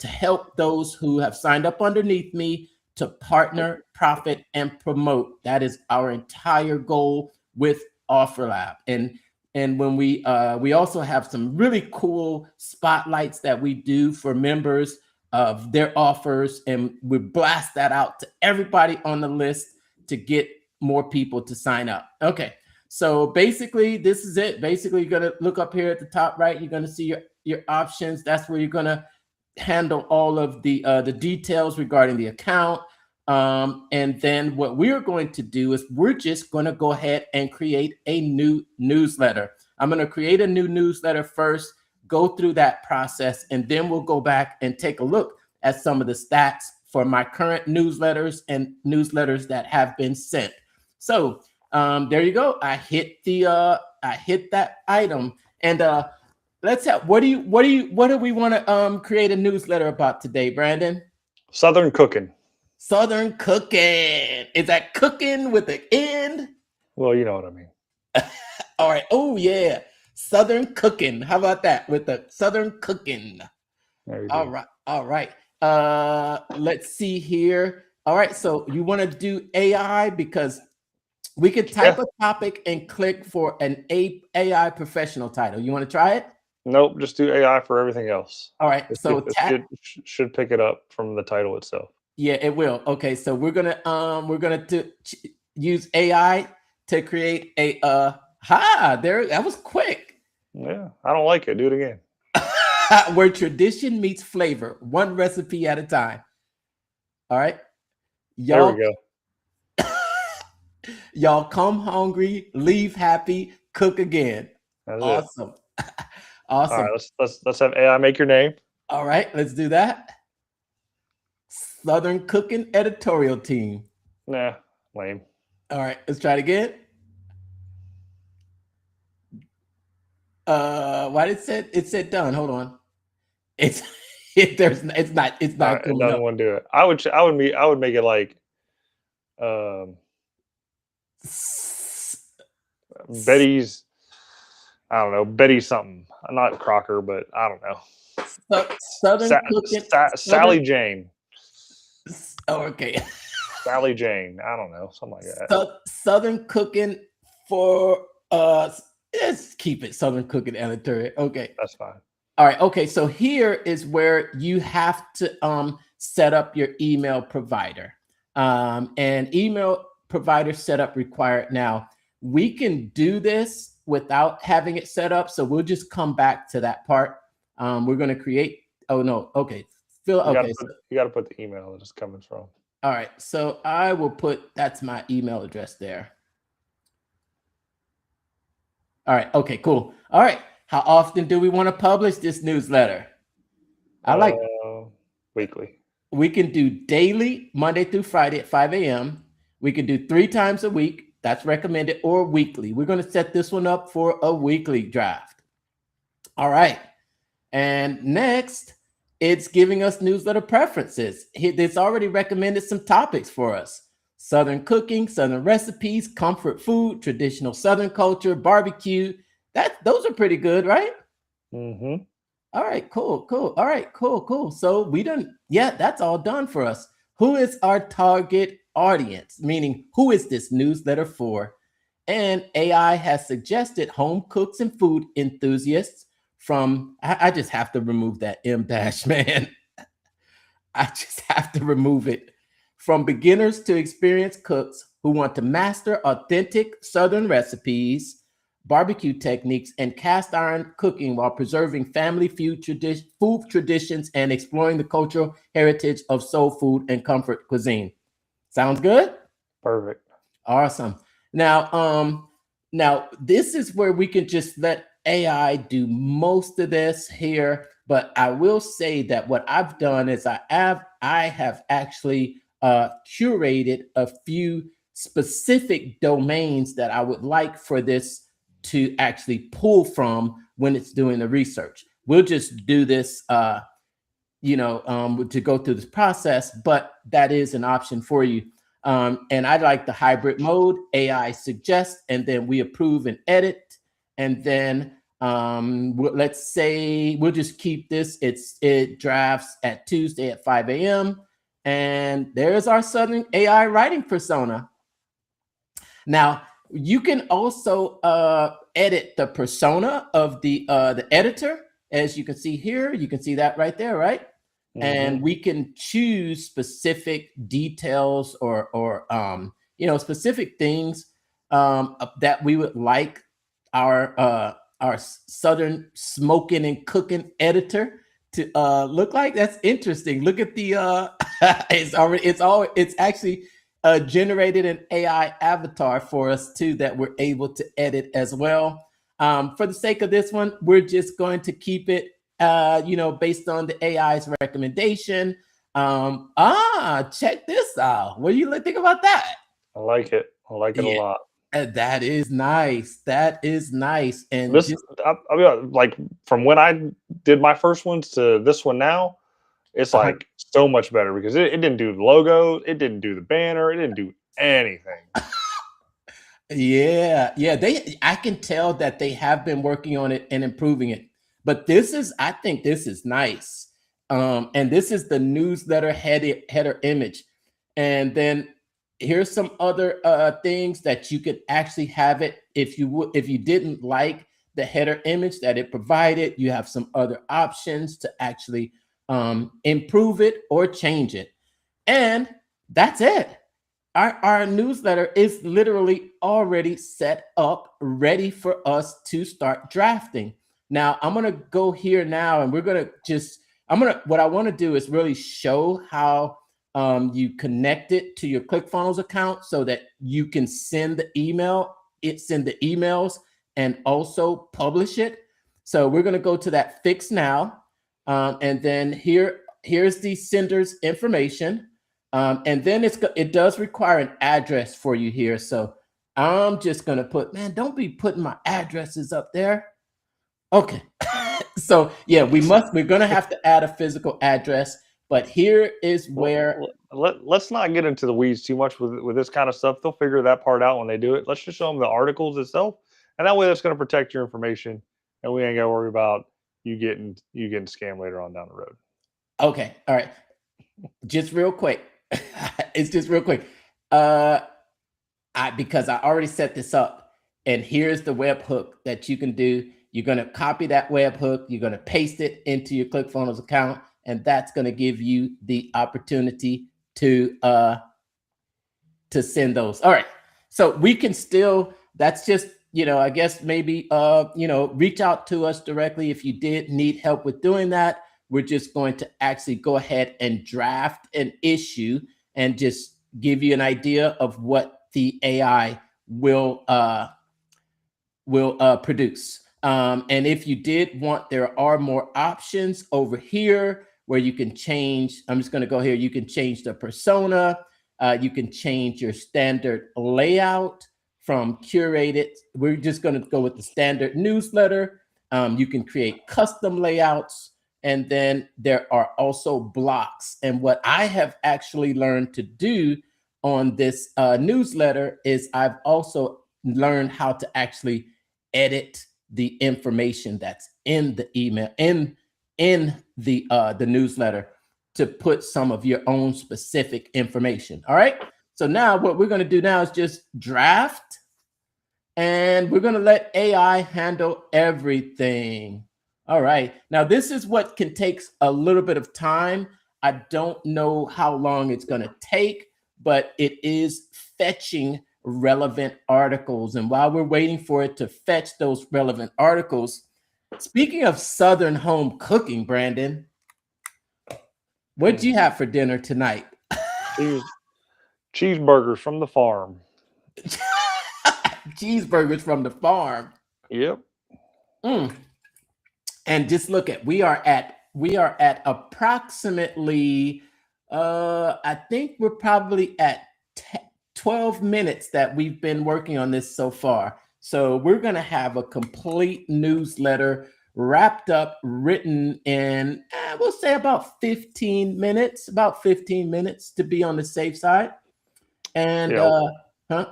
help those who have signed up underneath me to partner, profit, and promote. That is our entire goal with Offer Lab. And when we also have some really cool spotlights that we do for members of their offers, and we blast that out to everybody on the list to get more people to sign up. Okay. So basically, this is it. Basically, you're gonna look up here at the top right. You're gonna see your options. That's where you're gonna handle all of the details regarding the account. And then what we're going to do is we're just going to go ahead and create a new newsletter. I'm going to create a new newsletter first, go through that process, and then we'll go back and take a look at some of the stats for my current newsletters and newsletters that have been sent. So there you go. I hit that item, and let's have what do we want to create a newsletter about today, Brandon? Southern cooking. Southern cooking. Is that cooking with an end? Well, you know what I mean. All right. Oh yeah, Southern cooking. How about that with the Southern cooking? All right. All right. Let's see here. All right. So you want to do AI because we could type a topic and click for an AI professional title. You want to try it? Nope, just do AI for everything else. All right. It should pick it up from the title itself. Yeah, it will. Okay, so we're gonna use AI to create a there. That was quick. Yeah, I don't like it. Do it again. Where tradition meets flavor, one recipe at a time. All right, y'all. There we go. Y'all come hungry, leave happy, cook again. That's awesome. Awesome. All right, let's have AI make your name. All right, let's do that. Southern Cooking Editorial Team. Nah, lame. All right, let's try it again. Why did it said done? Hold on. It's not right, cool. It doesn't want to do it. I would make it like Betty's, I don't know, Betty something. Not Crocker, but I don't know. Southern Cooking. Sally Jane. Oh, okay. Sally Jane. I don't know. Something like that. Southern Cooking for let's keep it Southern Cooking Editorial. Okay. That's fine. All right. Okay. So here is where you have to set up your email provider. And email provider setup required. Now, we can do this without having it set up. So we'll just come back to that part. We're going to create. Oh, no. Okay. You got to put the email that it's coming from. All right. So I will put, that's my email address there. All right. Okay, cool. All right. How often do we want to publish this newsletter? I like weekly. We can do daily, Monday through Friday at 5 a.m. We can do 3 times a week. That's recommended, or weekly. We're going to set this one up for a weekly draft. All right. And next, it's giving us newsletter preferences. It's already recommended some topics for us. Southern cooking, Southern recipes, comfort food, traditional Southern culture, barbecue. Those are pretty good, right? Mm-hmm. All right, cool. All right, cool. So that's all done for us. Who is our target audience? Meaning, who is this newsletter for? And AI has suggested home cooks and food enthusiasts from, I just have to remove that M-dash, man. I just have to remove it. From beginners to experienced cooks who want to master authentic Southern recipes, barbecue techniques, and cast iron cooking while preserving family food traditions and exploring the cultural heritage of soul food and comfort cuisine. Sounds good? Perfect. Awesome. Now this is where we can just let AI do most of this here, but I will say that what I've done is I have actually curated a few specific domains that I would like for this to actually pull from when it's doing the research. We'll just do this, to go through this process, but that is an option for you. And I like the hybrid mode. AI suggests, and then we approve and edit. And then let's say we'll just keep this. It drafts at Tuesday at 5 a.m. And there's our Southern AI writing persona. Now, you can also edit the persona of the editor. As you can see here, you can see that right there, right? Mm-hmm. And we can choose specific details or specific things that we would like our Southern smoking and cooking editor to look like. That's interesting. Look at the it's actually generated an AI avatar for us too that we're able to edit as well. For the sake of this one, we're just going to keep it based on the AI's recommendation. Check this out. What do you think about that? I like it. I like it a Yeah, lot. that is nice. That is nice. And This, just I mean, like from when I did my first ones to this one now, it's like so much better because it didn't do the logo, it didn't do the banner, it didn't do anything. yeah, yeah. I can tell that they have been working on it and improving it. But I think this is nice. And this is the newsletter header image. And then here's some other things that you could actually have it if you didn't like the header image that it provided. You have some other options to actually improve it or change it. And that's it. Our newsletter is literally already set up, ready for us to start drafting. Now, I'm going to go here now and what I want to do is really show how you connect it to your ClickFunnels account so that you can send the emails and also publish it. So we're going to go to that fix now. And then here's the sender's information. And then it does require an address for you here. So I'm just going to man, don't be putting my addresses up there. Okay. So yeah, we're going to have to add a physical address, but here is where. Let's not get into the weeds too much with this kind of stuff. They'll figure that part out when they do it. Let's just show them the articles itself, and that way that's going to protect your information, and we ain't got to worry about you getting scammed later on down the road. Okay. All right. Just real quick. It's just real quick. Because I already set this up, and here's the webhook that you can do. You're going to copy that webhook. You're going to paste it into your ClickFunnels account, and that's going to give you the opportunity to send those. All right. So we can still. That's just I guess maybe reach out to us directly if you did need help with doing that. We're just going to actually go ahead and draft an issue and just give you an idea of what the AI will produce. And if you did want, there are more options over here where you can change. I'm just going to go here. You can change the persona. You can change your standard layout from curated. We're just going to go with the standard newsletter. You can create custom layouts. And then there are also blocks. And what I have actually learned to do on this newsletter is I've also learned how to actually edit the information that's in the email, in the newsletter, to put some of your own specific information. All right. So now what we're going to do now is just draft, and we're going to let AI handle everything. All right. Now, this is what can take a little bit of time. I don't know how long it's going to take, but it is fetching relevant articles. And while we're waiting for it to fetch those relevant articles, speaking of Southern home cooking, Brandon, what do you have for dinner tonight? Cheeseburgers from the farm. Cheeseburgers from the farm. Yep. And just look at we are at approximately I think we're probably at 12 minutes that we've been working on this so far. So we're going to have a complete newsletter wrapped up, written in we'll say about 15 minutes to be on the safe side. And yeah. I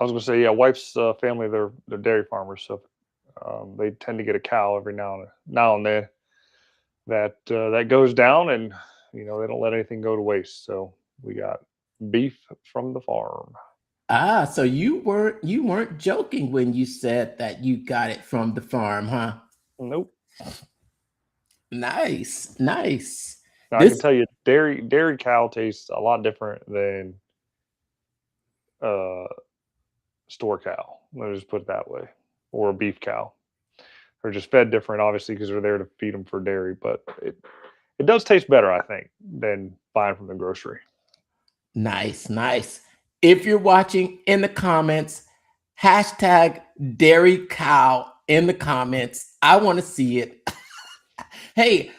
was going to say, yeah, wife's family, they're dairy farmers, so they tend to get a cow every now and then that goes down, and they don't let anything go to waste. So we got beef from the farm. So you weren't joking when you said that you got it from the farm, huh? Nope. Nice. Now, I can tell you, dairy cow tastes a lot different than uh, store cow. Let's just put it that way, or a beef cow. They're just fed different, obviously, because they're there to feed them for dairy. But it does taste better, I think, than buying from the grocery. Nice, nice. If you're watching, in the comments, hashtag dairy cow in the comments. I want to see it. Hey,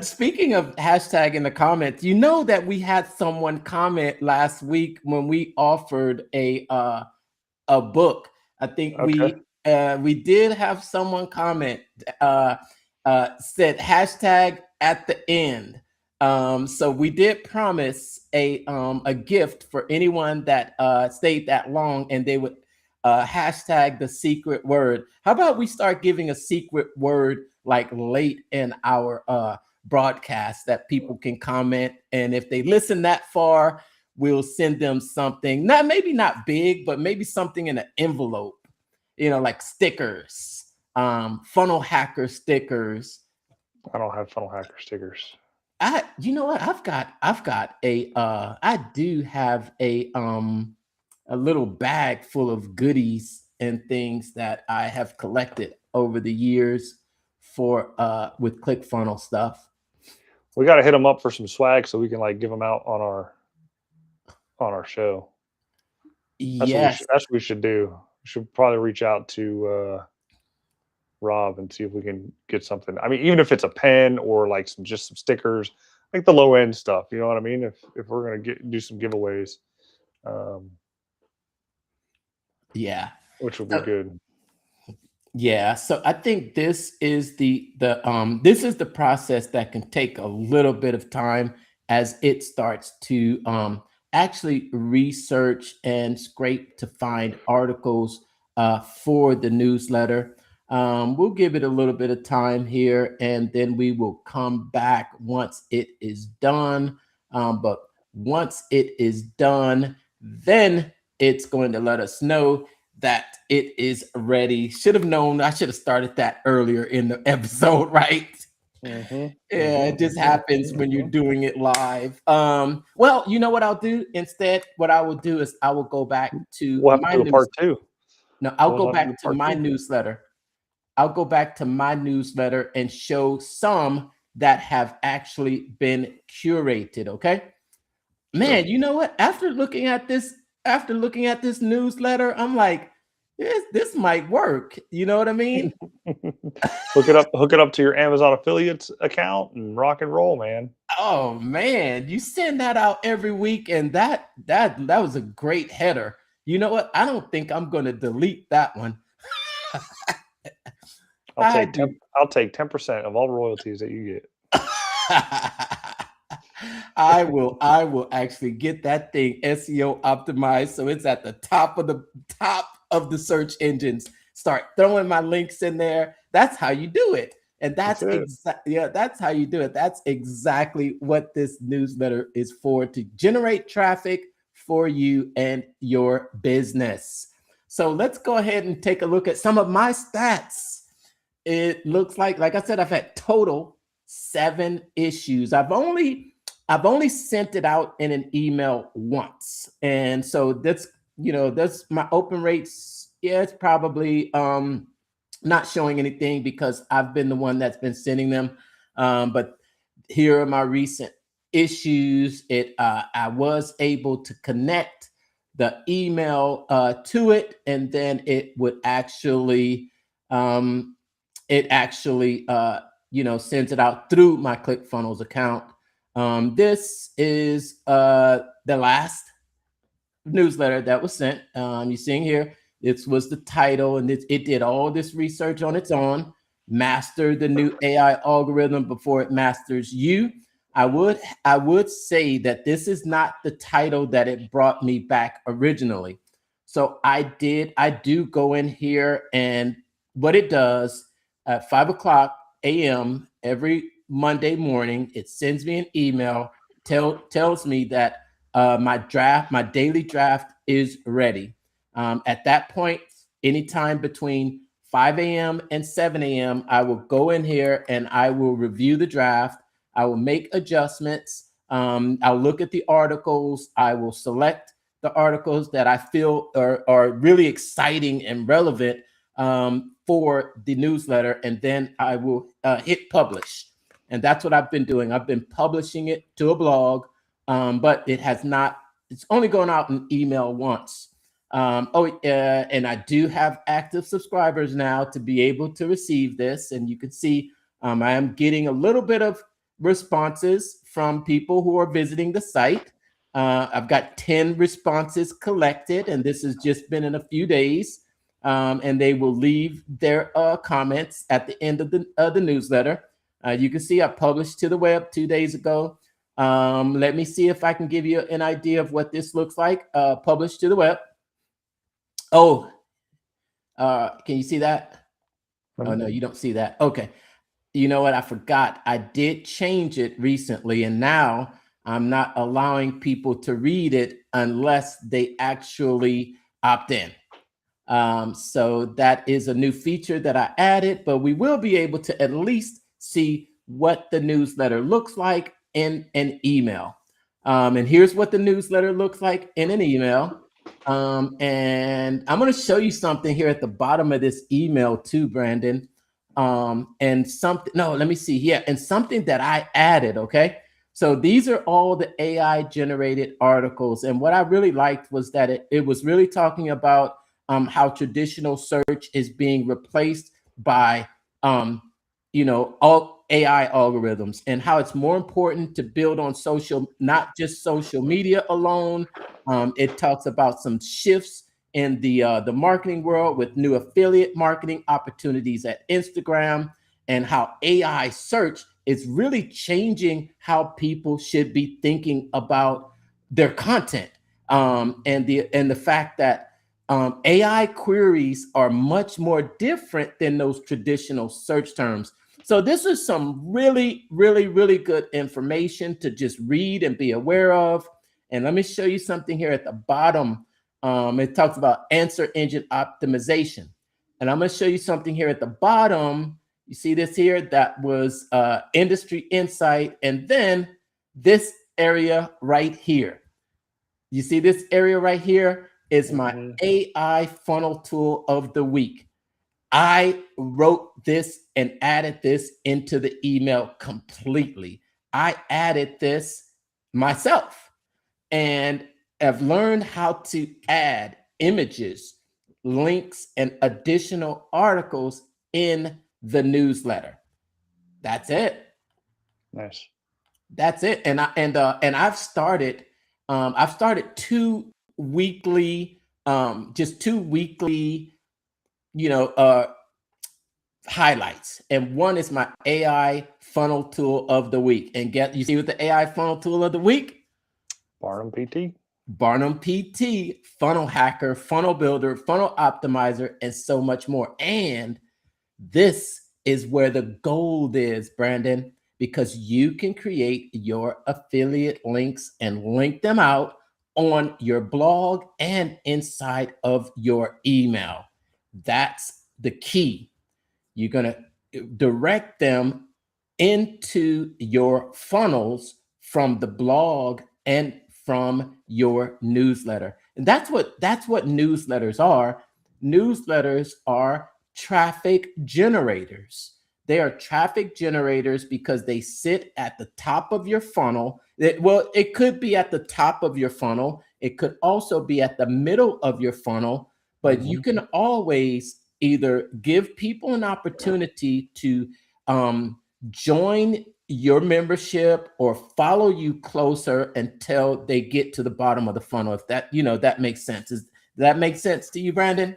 speaking of hashtag in the comments, you know that we had someone comment last week when we offered a book. I think Okay. we did have someone comment, uh, said hashtag at the end. So we did promise a gift for anyone that stayed that long, and they would hashtag the secret word. How about we start giving a secret word like late in our broadcast that people can comment, and if they listen that far, we'll send them something, not maybe not big, but maybe something in an envelope, like stickers, funnel hacker stickers. I don't have funnel hacker stickers. You know what, I've got I do have a little bag full of goodies and things that I have collected over the years for with ClickFunnels stuff. We got to hit them up for some swag so we can like give them out on our show. That's what we Yes. should. That's what we should do. We should probably reach out to Rob and see if we can get something. I mean, even if it's a pen or like some stickers, like the low end stuff. You know what I mean? If we're gonna do some giveaways, um, Yeah. which would be So, good. yeah, so I think this is the process that can take a little bit of time as it starts to actually research and scrape to find articles for the newsletter. We'll give it a little bit of time here, and then we will come back once it is done. But once it is done, then it's going to let us know that it is ready. Should have known. I should have started that earlier in the episode, right? Mm-hmm, Yeah, mm-hmm, it just mm-hmm, happens when you're mm-hmm. doing it live. Well, you know what I'll do instead? What I will do is I will go back to We'll have to my do a news. part two. No, I'll We'll go have to do back to part my two. newsletter. I'll go back to my newsletter and show some that have actually been curated. Okay. Sure. Man, you know what? After looking at this newsletter, I'm like, this might work. You know what I mean? Hook it up to your Amazon affiliates account and rock and roll, man. Oh man, you send that out every week, and that was a great header. You know what? I don't think I'm going to delete that one. I do. I'll take 10% of all royalties that you get. I will actually get that thing SEO optimized so it's at the top of the search engines. Start throwing my links in there. That's how you do it. And That's it. that's how you do it. That's exactly what this newsletter is for, to generate traffic for you and your business. So let's go ahead and take a look at some of my stats. It looks like I said, I've had total 7 issues. I've only sent it out in an email once. And so that's my open rates. Yeah, it's probably not showing anything because I've been the one that's been sending them. But here are my recent issues. I was able to connect the email to it, and then um, it actually sends it out through my ClickFunnels account. This is the last newsletter that was sent. You're seeing here, this was the title, and it did all this research on its own. Master the new AI algorithm before it masters you. I would say that this is not the title that it brought me back originally. So I do go in here, and what it does at 5 o'clock a.m. every Monday morning, it sends me an email, tells me that my daily draft is ready. At that point, anytime between 5 a.m. and 7 a.m., I will go in here and I will review the draft. I will make adjustments. I'll look at the articles. I will select the articles that I feel are really exciting and relevant for the newsletter, and then I will hit publish. And that's what I've been doing. I've been publishing it to a blog, but it has not, it's only gone out in email once. And I do have active subscribers now to be able to receive this. And you can see I am getting a little bit of responses from people who are visiting the site. I've got 10 responses collected, and this has just been in a few days. And they will leave their comments at the end of the newsletter. You can see I published to the web 2 days ago. Let me see if I can give you an idea of what this looks like. Published to the web. Oh, can you see that? Oh, no, you don't see that. Okay. You know what? I forgot. I did change it recently, and now I'm not allowing people to read it unless they actually opt in. So that is a new feature that I added, but we will be able to at least see what the newsletter looks like in an email. And here's what the newsletter looks like in an email. And I'm going to show you something here at the bottom of this email too, Brandon. And something, no, let me see here. And something that I added, okay? So these are all the AI generated articles. And what I really liked was that it was really talking about how traditional search is being replaced by, all AI algorithms, and how it's more important to build on social, not just social media alone. It talks about some shifts in the marketing world with new affiliate marketing opportunities at Instagram, and how AI search is really changing how people should be thinking about their content, and the fact that AI queries are much more different than those traditional search terms. So this is some really, really, really good information to just read and be aware of. And let me show you something here at the bottom. It talks about answer engine optimization. And I'm going to show you something here at the bottom. You see this here? That was industry insight. And then this area right here. You see this area right here is my AI funnel tool of the week. I wrote this and added this into the email completely. I added this myself, and have learned how to add images, links, and additional articles in the newsletter. That's it. Nice. That's it. And I've started two weekly, just two weekly, you know, highlights. And one is my AI funnel tool of the week. And you see what the AI funnel tool of the week? Barnum PT. Barnum PT, funnel hacker, funnel builder, funnel optimizer, and so much more. And this is where the gold is, Brandon, because you can create your affiliate links and link them out on your blog and inside of your email. That's the key. You're going to direct them into your funnels from the blog and from your newsletter. And that's what newsletters are. Newsletters are traffic generators. They are traffic generators because they sit at the top of your funnel. It could be at the top of your funnel. It could also be at the middle of your funnel, but you can always either give people an opportunity to join your membership or follow you closer until they get to the bottom of the funnel. If that, that makes sense. Does that make sense to you, Brandon?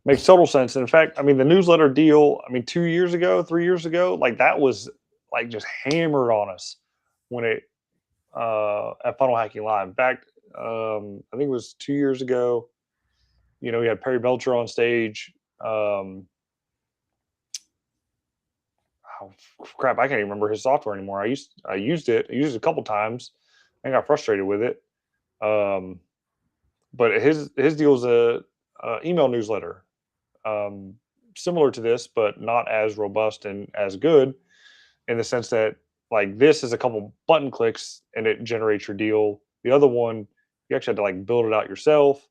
Makes total sense. And in fact, I mean, the newsletter deal, 2 years ago, 3 years ago, like that was like just hammered on us when it, at Funnel Hacking Live. In fact, I think it was 2 years ago, we had Perry Belcher on stage. Oh crap, I can't even remember his software anymore. I used it a couple times. I got frustrated with it. But his deal is a email newsletter, similar to this, but not as robust and as good, in the sense that like this is a couple button clicks and it generates your deal. The other one, You actually had to like build it out yourself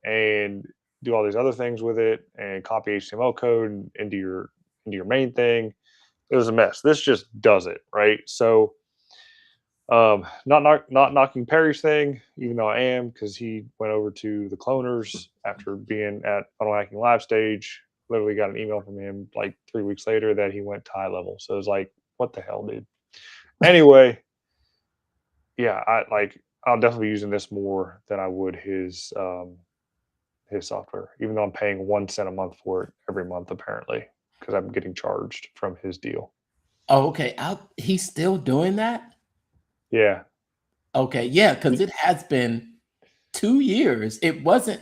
and do all these other things with it and copy HTML code into your main thing. It was a mess. This just does it, right? So not knocking Perry's thing, even though I am, because he went over to the cloners after being at Funnel Hacking Live stage. Literally got an email from him like 3 weeks later that he went to high level. So it was like, what the hell, dude? Anyway, yeah, I'll definitely be using this more than I would his software, even though I'm paying 1 cent a month for it every month, apparently, because I'm getting charged from his deal. Oh, okay. He's still doing that? Yeah. Okay, yeah, because it has been 2 years. It wasn't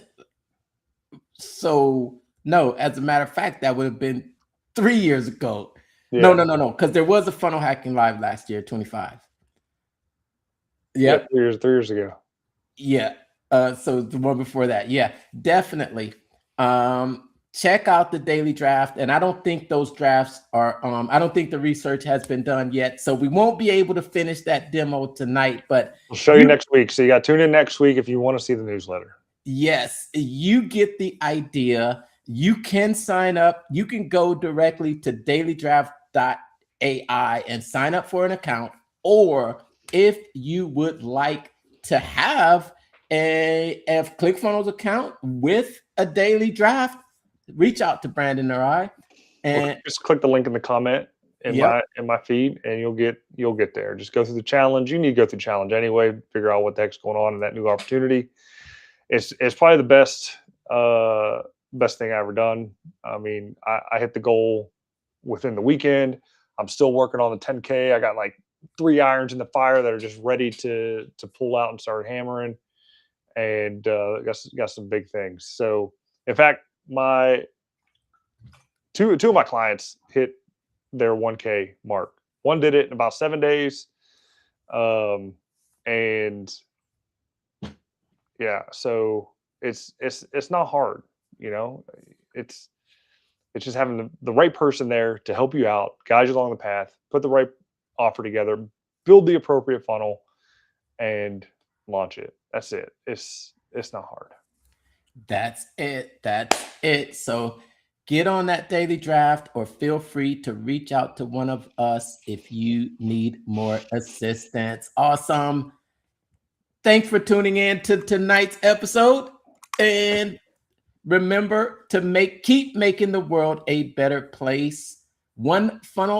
so no, as a matter of fact, that would have been 3 years ago. No, Yeah. no, because there was a funnel hacking live last year, 25. Yeah. Yep. 3 years ago. Yeah. So the one before that. Yeah, definitely. Check out the daily draft. And I don't think those drafts are I don't think the research has been done yet. So we won't be able to finish that demo tonight, but I'll show you next week. So you got to tune in next week if you want to see the newsletter. yes, you get the idea. You can sign up. You can go directly to dailydraft.ai and sign up for an account. Or if you would like to have a ClickFunnels account with a daily draft, reach out to Brandon or I. And Just click the link in the comment in yep, my feed, and you'll get there. Just go through the challenge. You need to go through the challenge anyway. Figure out what the heck's going on in that new opportunity. It's probably the best thing I ever done. I mean, I hit the goal within the weekend. I'm still working on the 10K. I got like 3 irons in the fire that are just ready to pull out and start hammering, and got some big things. So, in fact, my two of my clients hit their 1K mark. One did it in about 7 days, and yeah, so it's not hard, you know. It's it's just having the right person there to help you out, guide you along the path, put the right offer together, build the appropriate funnel, and launch it. That's it. It's not hard. that's it. That's it. So get on that daily draft or feel free to reach out to one of us if you need more assistance. Awesome. Thanks for tuning in to tonight's episode. And remember to keep making the world a better place, one funnel